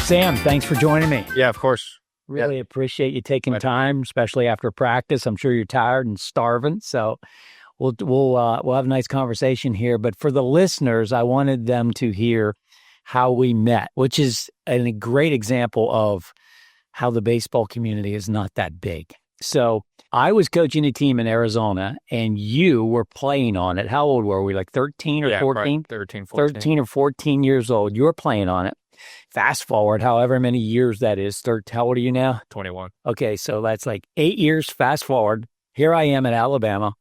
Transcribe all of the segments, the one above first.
Sam, thanks for joining me. Yeah, of course. Really appreciate you taking time, especially after practice. I'm sure you're tired and starving, so we'll have a nice conversation here. But for the listeners, I wanted them to hear how we met, which is a great example of how the baseball community is not that big. So I was coaching a team in Arizona, and you were playing on it. How old were we? Like 13 or 14? Right. 13, 14. 13 or 14 years old. You were playing on it. Fast forward, however many years that is. How old are you now? 21. Okay, so that's like 8 years. Fast forward. Here I am in Alabama.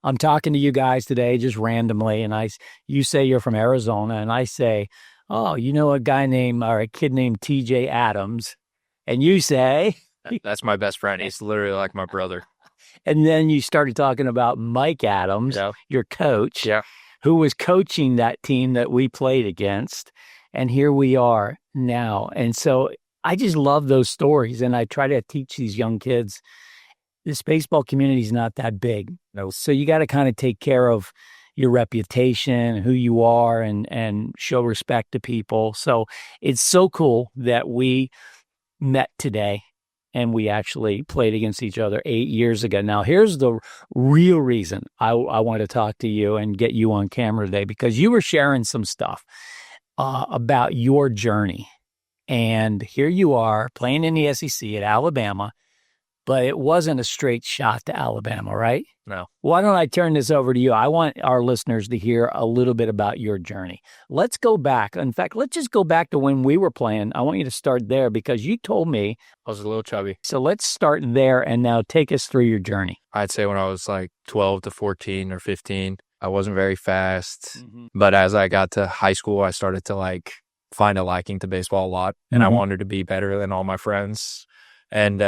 I'm talking to you guys today just randomly, and you say you're from Arizona, and I say, oh, you know a kid named TJ Adams, and you say... That's my best friend. He's literally like my brother. And then you started talking about Mike Adams, your coach, who was coaching that team that we played against. And here we are now. And so I just love those stories. And I try to teach these young kids, this baseball community is not that big. No. So you got to kind of take care of your reputation, who you are, and show respect to people. So it's so cool that we met today and we actually played against each other 8 years ago. Now, here's the real reason I want to talk to you and get you on camera today, because you were sharing some stuff about your journey. And here you are playing in the SEC at Alabama, but it wasn't a straight shot to Alabama, right? No. Why don't I turn this over to you? I want our listeners to hear a little bit about your journey. Let's go back. In fact, let's just go back to when we were playing. I want you to start there because you told me. I was a little chubby. So let's start there and now take us through your journey. I'd say when I was like 12 to 14 or 15, I wasn't very fast. Mm-hmm. But as I got to high school, I started to find a liking to baseball a lot. And I wanted to be better than all my friends. And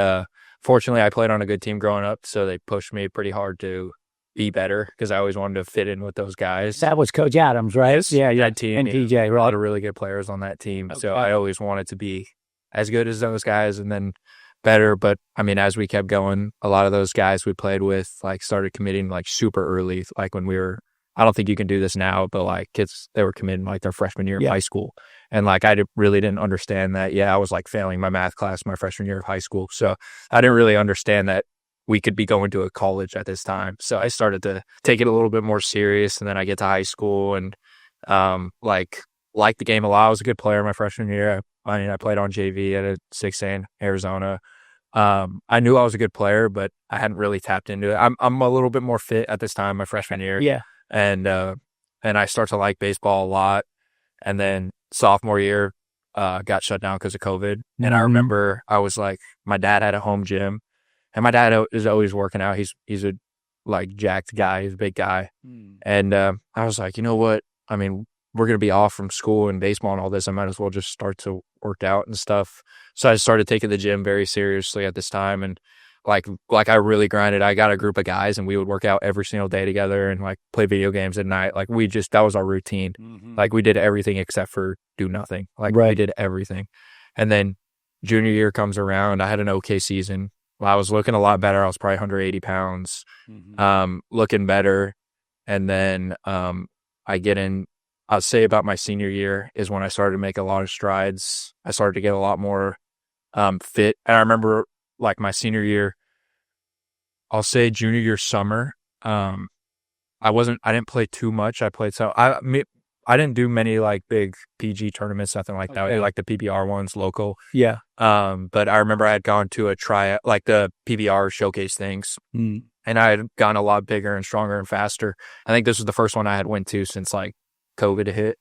fortunately, I played on a good team growing up, so they pushed me pretty hard to be better because I always wanted to fit in with those guys. That was Coach Adams, right? Yeah, that team. And TJ, right? A lot of really good players on that team. Okay. So I always wanted to be as good as those guys and then better. But, I mean, as we kept going, a lot of those guys we played with, started committing, super early, when we were, I don't think you can do this now, but, kids, they were committing, their freshman year of high school. And, really didn't understand that. Yeah, I was, failing my math class my freshman year of high school. So I didn't really understand that we could be going to a college at this time. So I started to take it a little bit more serious. And then I get to high school and, like the game a lot. I was a good player my freshman year. I played on JV at 6A in Arizona. I knew I was a good player, but I hadn't really tapped into it. I'm a little bit more fit at this time, my freshman year. Yeah. And I start to like baseball a lot. And then sophomore year, got shut down because of COVID. Mm-hmm. And I remember I was my dad had a home gym, and my dad is always working out. He's a jacked guy. He's a big guy. Mm. And I was like, you know what? I mean, we're going to be off from school and baseball and all this. I might as well just start to work out and stuff. So I started taking the gym very seriously at this time. And I really grinded. I got a group of guys and we would work out every single day together and play video games at night. That was our routine. Mm-hmm. We did everything except for do nothing. We did everything. And then junior year comes around. I had an okay season. I was looking a lot better. I was probably 180 pounds, looking better. And then I get in, I'll say about my senior year is when I started to make a lot of strides. I started to get a lot more fit. And I remember my senior year, I'll say junior year summer, I didn't play too much. I played I didn't do many big PG tournaments, nothing like that. The PBR ones, local. Yeah. But I remember I had gone to a tryout, the PBR showcase things, and I had gone a lot bigger and stronger and faster. I think this was the first one I had went to since COVID hit.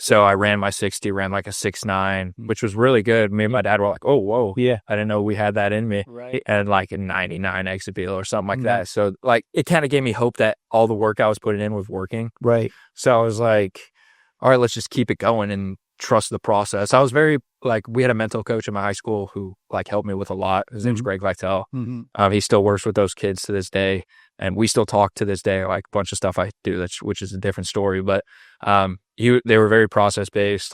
So I ran my 60, ran a 6.9, which was really good. Me and my dad were like, oh, whoa. Yeah. I didn't know we had that in me. Right. And a 99 exit velo or something like that. So it kind of gave me hope that all the work I was putting in was working. Right. So I was like, all right, let's just keep it going and trust the process. I was very we had a mental coach in my high school who helped me with a lot. His name's Greg Vitale. Mm-hmm. He still works with those kids to this day. And we still talk to this day, a bunch of stuff I do, which is a different story. But they were very process-based,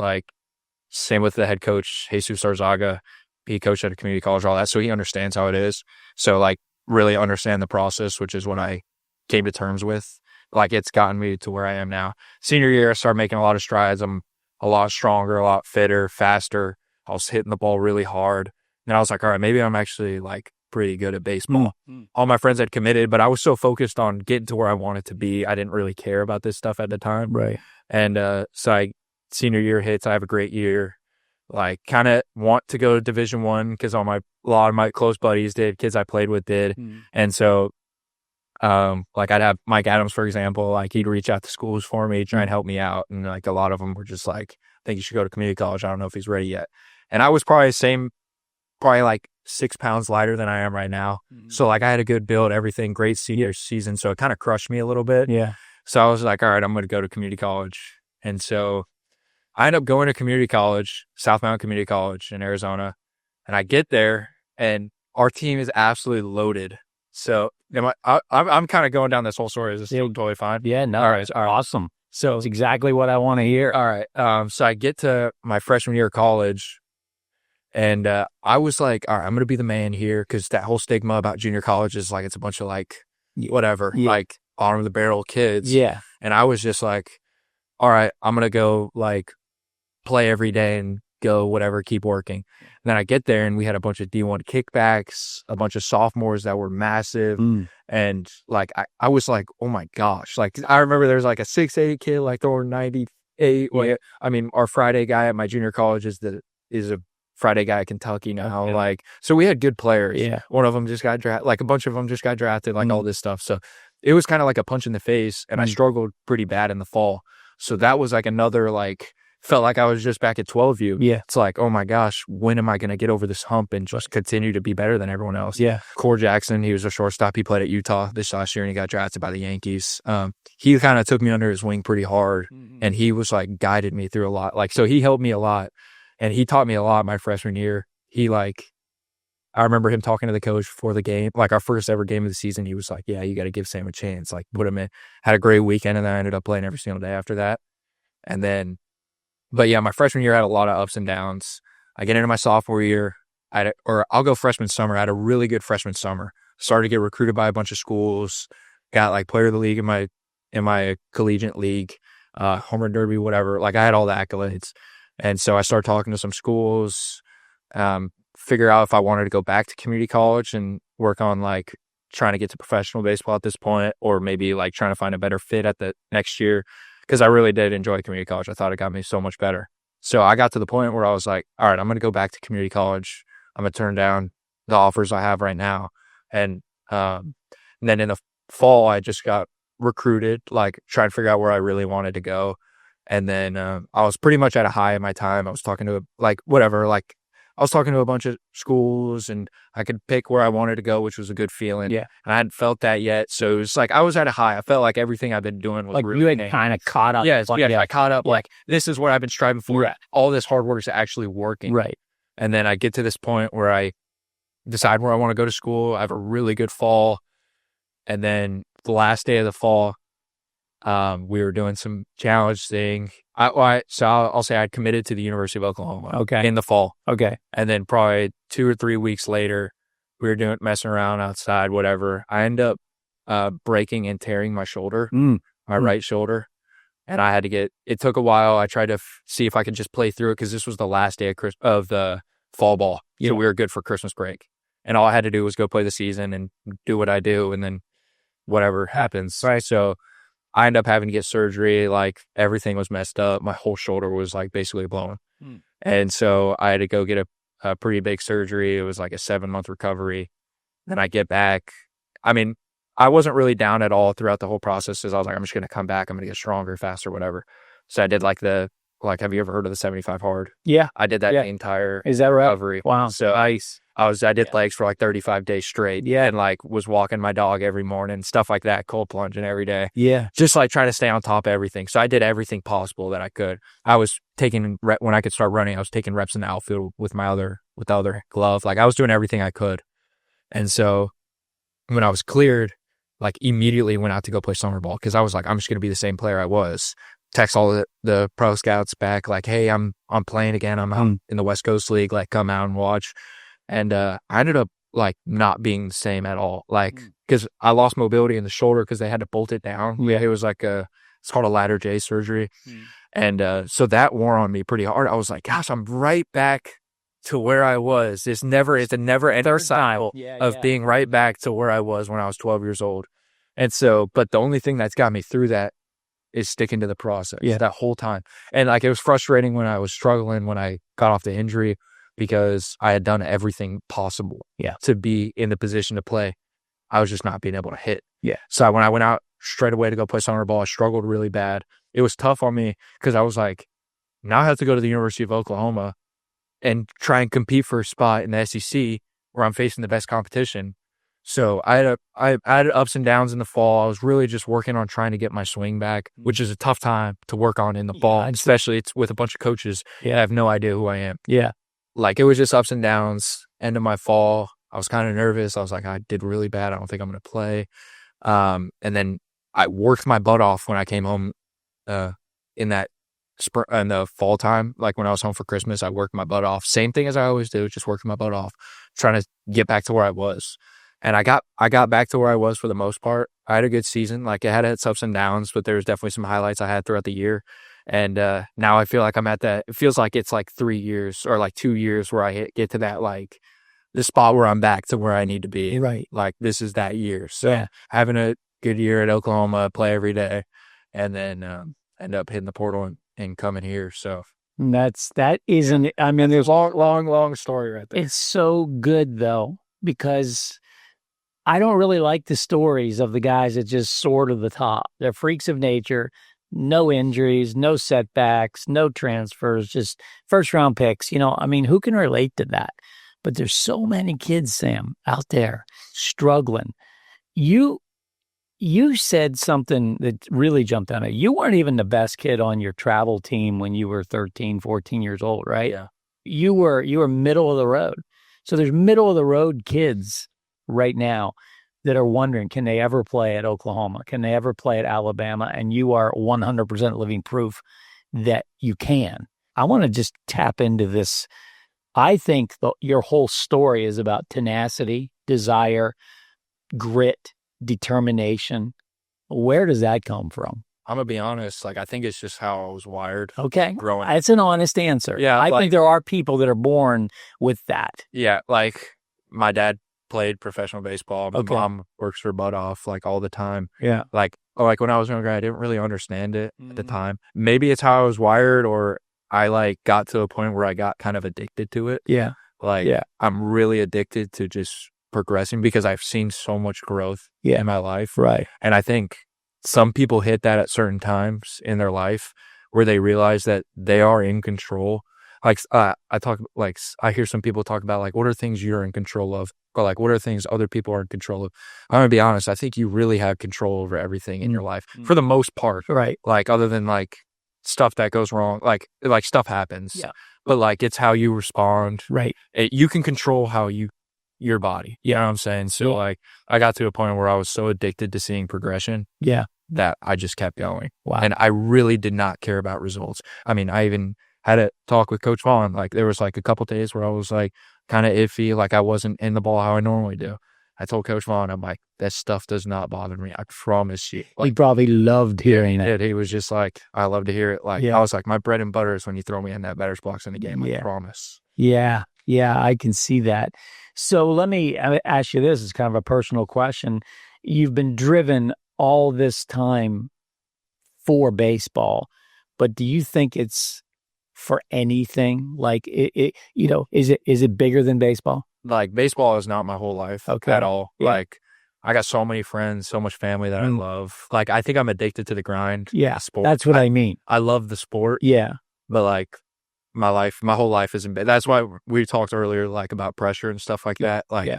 same with the head coach, Jesus Arzaga. He coached at a community college, all that. So he understands how it is. So, really understand the process, which is what I came to terms with. It's gotten me to where I am now. Senior year, I started making a lot of strides. I'm a lot stronger, a lot fitter, faster. I was hitting the ball really hard. And I was like, all right, maybe I'm actually like pretty good at baseball. All my friends had committed, but I was so focused on getting to where I wanted to be. I didn't really care about this stuff at the time. Right. And so senior year hits, I have a great year. Like kind of want to go to Division I because a lot of my close buddies did, kids I played with did. And so like I'd have Mike Adams, for example, like he'd reach out to schools for me, try and help me out. And like a lot of them were just like, I think you should go to community college. I don't know if he's ready yet. And I was probably like 6 pounds lighter than I am right now. So like I had a good build, everything, great senior season. So it kind of crushed me a little bit. Yeah. So I was like, all right, I'm going to go to community college. And so I end up going to community college, South Mountain Community College in Arizona. And I get there and our team is absolutely loaded. So I'm kind of going down this whole story. Is this totally fine? Yeah, no, all right. Awesome. So it's exactly what I want to hear. All right. So I get to my freshman year of college and I was like, all right, I'm going to be the man here because that whole stigma about junior college is like it's a bunch of like whatever, like bottom of the barrel kids. Yeah. And I was just like, all right, I'm going to go like play every day and go whatever, keep working. And then I get there and we had a bunch of D1 kickbacks, a bunch of sophomores that were massive. And like, I was like, oh my gosh. Like, I remember there was like a 6'8" kid, like throwing 98. Yeah. I mean, our Friday guy at my junior college is a Friday guy at Kentucky now. Okay. Like, so we had good players. Yeah. One of them just got drafted, like a bunch of them just got drafted, like all this stuff. So it was kind of like a punch in the face and I struggled pretty bad in the fall. So that was like another, like, felt like I was just back at 12U. Yeah. It's like, oh my gosh, when am I going to get over this hump and just continue to be better than everyone else? Yeah. Core Jackson, he was a shortstop. He played at Utah this last year and he got drafted by the Yankees. He kind of took me under his wing pretty hard and he was like guided me through a lot. Like, so he helped me a lot and he taught me a lot my freshman year. I remember him talking to the coach before the game, like our first ever game of the season. He was like, yeah, you got to give Sam a chance. Like, put him in. Had a great weekend and then I ended up playing every single day after that. But yeah, my freshman year had a lot of ups and downs. I get into my sophomore year, I'll go freshman summer. I had a really good freshman summer. Started to get recruited by a bunch of schools. Got like player of the league in my collegiate league, home run derby, whatever. Like I had all the accolades, and so I started talking to some schools, figure out if I wanted to go back to community college and work on like trying to get to professional baseball at this point, or maybe like trying to find a better fit at the next year. Because I really did enjoy community college. I thought it got me so much better. So I got to the point where I was like, all right, I'm going to go back to community college. I'm going to turn down the offers I have right now. And then in the fall, I just got recruited, like trying to figure out where I really wanted to go. And then I was pretty much at a high in my time. I was talking to I was talking to a bunch of schools and I could pick where I wanted to go, which was a good feeling. Yeah. And I hadn't felt that yet. So it was like, I was at a high. I felt like everything I've been doing was like really you had kind of caught up. Yeah. I caught up. Yeah. Like, this is what I've been striving for. Right. All this hard work is actually working. Right. And then I get to this point where I decide where I want to go to school. I have a really good fall. And then the last day of the fall, we were doing some challenge thing. I'll say I'd committed to the University of Oklahoma. Okay. In the fall. Okay. And then probably 2 or 3 weeks later, we were messing around outside, whatever. I end up breaking and tearing my shoulder, my right shoulder. And I had to it took a while. I tried to see if I could just play through it because this was the last day of the fall ball. Yeah. So we were good for Christmas break. And all I had to do was go play the season and do what I do. And then whatever happens. Right. So I ended up having to get surgery. Like everything was messed up. My whole shoulder was like basically blown. And so I had to go get a pretty big surgery. It was like a 7-month recovery. Then I get back. I mean, I wasn't really down at all throughout the whole process because I was like, I'm just going to come back. I'm going to get stronger, faster, whatever. So I did have you ever heard of the 75 hard? Yeah. I did that the entire Is that right? recovery. Wow. So I did legs for like 35 days straight. Yeah. And like was walking my dog every morning, stuff like that, cold plunging every day. Yeah. Just like trying to stay on top of everything. So I did everything possible that I could. I was taking when I could start running, I was taking reps in the outfield with the other glove. Like I was doing everything I could. And so when I was cleared, like immediately went out to go play summer ball because I was like, I'm just going to be the same player I was. Text all the pro scouts back like, hey, I'm playing again. I'm out in the West Coast League. Like, come out and watch. And I ended up like not being the same at all. Like, because I lost mobility in the shoulder because they had to bolt it down. Yeah, it was like it's called a ladder J surgery. And so that wore on me pretty hard. I was like, gosh, I'm right back to where I was. It's a never ending cycle of Yeah. being right back to where I was when I was 12 years old. And so, but the only thing that's got me through that is sticking to the process that whole time. And like, it was frustrating when I was struggling, when I got off the injury, because I had done everything possible to be in the position to play. I was just not being able to hit. Yeah. So when I went out straight away to go play summer ball, I struggled really bad. It was tough on me because I was like, now I have to go to the University of Oklahoma and try and compete for a spot in the SEC where I'm facing the best competition. So I had ups and downs in the fall. I was really just working on trying to get my swing back, which is a tough time to work on in the fall, especially it's with a bunch of coaches that have no idea who I am. Yeah. Like, it was just ups and downs. End of my fall, I was kind of nervous. I was like, I did really bad. I don't think I'm going to play. And then I worked my butt off when I came home in the fall time. Like, when I was home for Christmas, I worked my butt off. Same thing as I always do, just working my butt off, trying to get back to where I was. And I got back to where I was for the most part. I had a good season. Like, it had its ups and downs, but there was definitely some highlights I had throughout the year. And now I feel like I'm at that. It feels like it's like 3 years or like 2 years where I get to that, like, the spot where I'm back to where I need to be. Right. Like, this is that year. So having a good year at Oklahoma, play every day, and then end up hitting the portal and coming here. So that isn't. I mean, there's long story right there. It's so good though, because I don't really like the stories of the guys that just soar to the top. They're freaks of nature, no injuries, no setbacks, no transfers, just first round picks. I mean, who can relate to that? But there's so many kids, Sam, out there struggling. You said something that really jumped out at you. You weren't even the best kid on your travel team when you were 13, 14 years old, right? Yeah. You were middle of the road. So there's middle of the road kids right now that are wondering, can they ever play at Oklahoma? Can they ever play at Alabama? And you are 100% living proof that you can. I want to just tap into this. I think your whole story is about tenacity, desire, grit, determination. Where does that come from? I'm going to be honest. Like, I think it's just how I was wired. Okay. Growing. It's an honest answer. Yeah. I think there are people that are born with that. Yeah. Like, my dad played professional baseball. My mom works her butt off, like, all the time. Yeah. Like when I was younger, I didn't really understand it at the time. Maybe it's how I was wired, or I like got to a point where I got kind of addicted to it. Yeah. Like, I'm really addicted to just progressing because I've seen so much growth in my life. Right. And I think some people hit that at certain times in their life where they realize that they are in control. Like, I hear some people talk about, like, what are things you're in control of? Or, like, what are things other people are in control of? I'm going to be honest. I think you really have control over everything in your life for the most part. Right. Like, other than, like, stuff that goes wrong, like stuff happens. Yeah. But, like, it's how you respond. Right. You can control your body. You know what I'm saying? So, like, I got to a point where I was so addicted to seeing progression. Yeah. That I just kept going. Wow. And I really did not care about results. I mean, I even had a talk with Coach Vaughn. Like, there was like a couple days where I was like kind of iffy, like I wasn't in the ball how I normally do. I told Coach Vaughn, I'm like, that stuff does not bother me. I promise you. Like, he probably loved hearing it. He was just like, I love to hear it. Like, I was like, my bread and butter is when you throw me in that batter's box in the game. I promise. Yeah. Yeah. I can see that. So let me ask you this. It's kind of a personal question. You've been driven all this time for baseball, but do you think it's for anything? Like, is it bigger than baseball? Like, baseball is not my whole life at all. Yeah. Like, I got so many friends, so much family that I love. Like, I think I'm addicted to the grind. Yeah, sport. That's what I mean. I love the sport. Yeah. But, like, my whole life isn't bad. That's why we talked earlier, like, about pressure and stuff like that. Like,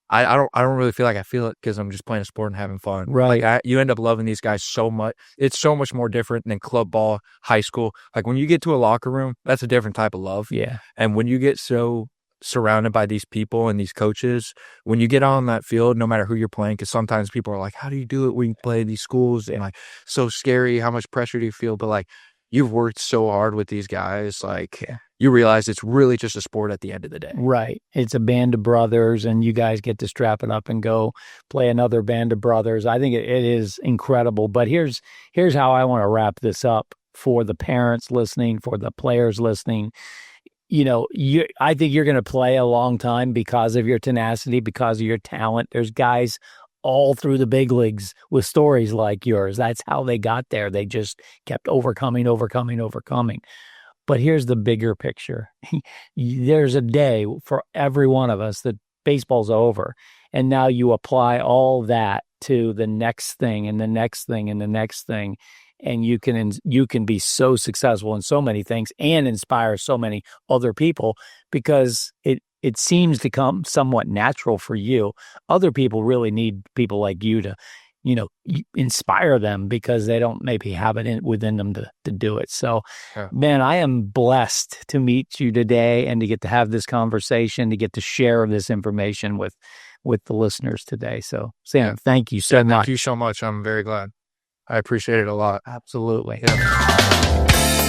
I don't really feel like I feel it because I'm just playing a sport and having fun. Right. Like, you end up loving these guys so much. It's so much more different than club ball, high school. Like, when you get to a locker room, that's a different type of love. Yeah. And when you get so surrounded by these people and these coaches, when you get on that field, no matter who you're playing, because sometimes people are like, how do you do it when you play these schools? And, like, so scary. How much pressure do you feel? But, like, you've worked so hard with these guys. Like, you realize it's really just a sport at the end of the day. Right. It's a band of brothers, and you guys get to strap it up and go play another band of brothers. I think it is incredible. But here's how I want to wrap this up for the parents listening, for the players listening. I think you're going to play a long time because of your tenacity, because of your talent. There's guys all through the big leagues with stories like yours. That's how they got there. They just kept overcoming, overcoming, overcoming. But here's the bigger picture. There's a day for every one of us that baseball's over. And now you apply all that to the next thing and the next thing and the next thing. And you can be so successful in so many things and inspire so many other people because it seems to come somewhat natural for you. Other people really need people like you to inspire them because they don't maybe have it within them to do it. So, Yeah. man, I am blessed to meet you today and to get to have this conversation, to get to share this information with the listeners today. So, Sam, thank you so much. Thank you so much. I'm very glad. I appreciate it a lot. Absolutely. Yeah.